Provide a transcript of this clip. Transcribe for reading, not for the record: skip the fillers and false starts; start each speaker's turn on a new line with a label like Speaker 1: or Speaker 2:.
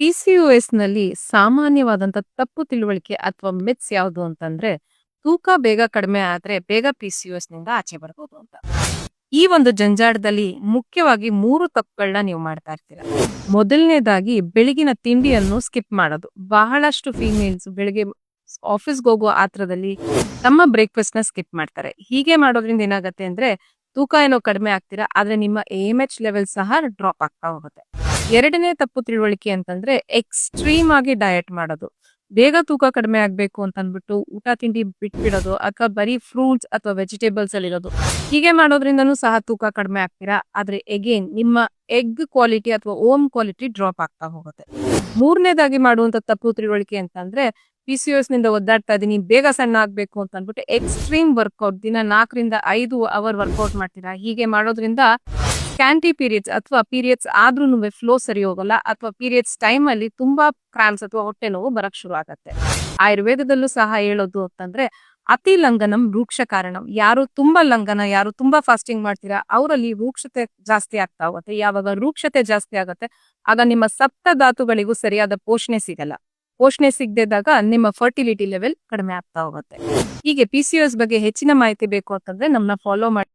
Speaker 1: PCOS ನಲ್ಲಿ ಸಾಮಾನ್ಯವಾದಂತ ತಪ್ಪು ತಿಳುವಳಿಕೆ ಅಥವಾ ಮಿತ್ಸ್ ಯಾವುದು ಅಂತಂದ್ರೆ ತೂಕ ಬೇಗ ಕಡಿಮೆ ಆದ್ರೆ ಬೇಗ ಪಿಸಿಒಎಸ್ ನಿಂದ ಆಚೆ ಬರ್ಬೋದು ಅಂತ. ಈ ಒಂದು ಜಂಜಾಟದಲ್ಲಿ ಮುಖ್ಯವಾಗಿ 3 ತಪ್ಪುಗಳನ್ನ ನೀವು ಮಾಡ್ತಾ ಇರ್ತೀರಾ. ಮೊದಲನೇದಾಗಿ ಬೆಳಗಿನ ತಿಂಡಿಯನ್ನು ಸ್ಕಿಪ್ ಮಾಡೋದು. ಬಹಳಷ್ಟು ಫೀಮೇಲ್ಸ್ ಬೆಳಿಗ್ಗೆ ಆಫೀಸ್ಗೆ ಹೋಗುವ ಆತ್ರದಲ್ಲಿ ತಮ್ಮ ಬ್ರೇಕ್ಫಾಸ್ಟ್ ನ ಸ್ಕಿಪ್ ಮಾಡ್ತಾರೆ. ಹೀಗೆ ಮಾಡೋದ್ರಿಂದ ಏನಾಗತ್ತೆ ಅಂದ್ರೆ ತೂಕ ಏನೋ ಕಡಿಮೆ ಆಗ್ತೀರಾ, ಆದ್ರೆ ನಿಮ್ಮ AMH ಲೆವೆಲ್ ಸಹ ಡ್ರಾಪ್ ಆಗ್ತಾ ಹೋಗುತ್ತೆ. ಎರಡನೇ ತಪ್ಪು ತಿಳುವಳಿಕೆ ಅಂತಂದ್ರೆ ಎಕ್ಸ್ಟ್ರೀಮ್ ಆಗಿ ಡಯಟ್ ಮಾಡೋದು. ಬೇಗ ತೂಕ ಕಡಿಮೆ ಆಗ್ಬೇಕು ಅಂತ ಅಂದ್ಬಿಟ್ಟು ಊಟ ತಿಂಡಿ ಬಿಟ್ಬಿಡೋದು ಅಥವಾ ಬರೀ ಫ್ರೂಟ್ಸ್ ಅಥವಾ ವೆಜಿಟೇಬಲ್ಸ್ ಅಲ್ಲಿ ಇರೋದು. ಹೀಗೆ ಮಾಡೋದ್ರಿಂದನೂ ಸಹ ತೂಕ ಕಡಿಮೆ ಆಗ್ತೀರಾ, ಆದ್ರೆ ಎಗೇನ್ ನಿಮ್ಮ ಎಗ್ ಕ್ವಾಲಿಟಿ ಅಥವಾ ಓಮ್ ಕ್ವಾಲಿಟಿ ಡ್ರಾಪ್ ಆಗ್ತಾ ಹೋಗುತ್ತೆ. ಮೂರನೇದಾಗಿ ಮಾಡುವಂತ ತಪ್ಪು ತಿಳುವಳಿಕೆ ಅಂತಂದ್ರೆ PCOS ನಿಂದ ಒದ್ದಾಡ್ತಾ ಇದೀನಿ, ಬೇಗ ಸಣ್ಣ ಆಗ್ಬೇಕು ಅಂತ ಅಂದ್ಬಿಟ್ಟು ಎಕ್ಸ್ಟ್ರೀಮ್ ವರ್ಕೌಟ್ ದಿನ 4 ರಿಂದ 5 ಅವರ್ ವರ್ಕೌಟ್ ಮಾಡ್ತೀರಾ. ಹೀಗೆ ಮಾಡೋದ್ರಿಂದ ಸ್ಕ್ಯಾಂಟಿ ಪೀರಿಯಡ್ಸ್ ಅಥವಾ ಪೀರಿಯಡ್ಸ್ ಆದ್ರೂ ಫ್ಲೋ ಸರಿ ಹೋಗಲ್ಲ ಅಥವಾ ಪೀರಿಯಡ್ಸ್ ಟೈಮ್ ಅಲ್ಲಿ ತುಂಬಾ ಕ್ರಾಂಪ್ಸ್ ಅಥವಾ ಹೊಟ್ಟೆ ನೋವು ಬರಕ್ ಶುರು ಆಗತ್ತೆ. ಆಯುರ್ವೇದದಲ್ಲೂ ಸಹ ಹೇಳೋದು ಅಂತಂದ್ರೆ ಅತಿ ಲಂಘನಂ ರೂಕ್ಷ ಕಾರಣಂ. ಯಾರು ತುಂಬಾ ಲಂಘನ, ಯಾರು ತುಂಬಾ ಫಾಸ್ಟಿಂಗ್ ಮಾಡ್ತೀರಾ ಅವರಲ್ಲಿ ರೂಕ್ಷತೆ ಜಾಸ್ತಿ ಆಗ್ತಾ ಹೋಗುತ್ತೆ. ಯಾವಾಗ ರೂಕ್ಷತೆ ಜಾಸ್ತಿ ಆಗುತ್ತೆ ಆಗ ನಿಮ್ಮ ಸಪ್ತ ಧಾತುಗಳಿಗೂ ಸರಿಯಾದ ಪೋಷಣೆ ಸಿಗಲ್ಲ. ಪೋಷಣೆ ಸಿಗದಿದ್ದಾಗ ನಿಮ್ಮ ಫರ್ಟಿಲಿಟಿ ಲೆವೆಲ್ ಕಡಿಮೆ ಆಗ್ತಾ ಹೋಗುತ್ತೆ. ಹೀಗೆ PCOS ಬಗ್ಗೆ ಹೆಚ್ಚಿನ ಮಾಹಿತಿ ಬೇಕು ಅಂತಂದ್ರೆ ನಮ್ಮನ್ನ ಫಾಲೋ ಮಾಡಿ.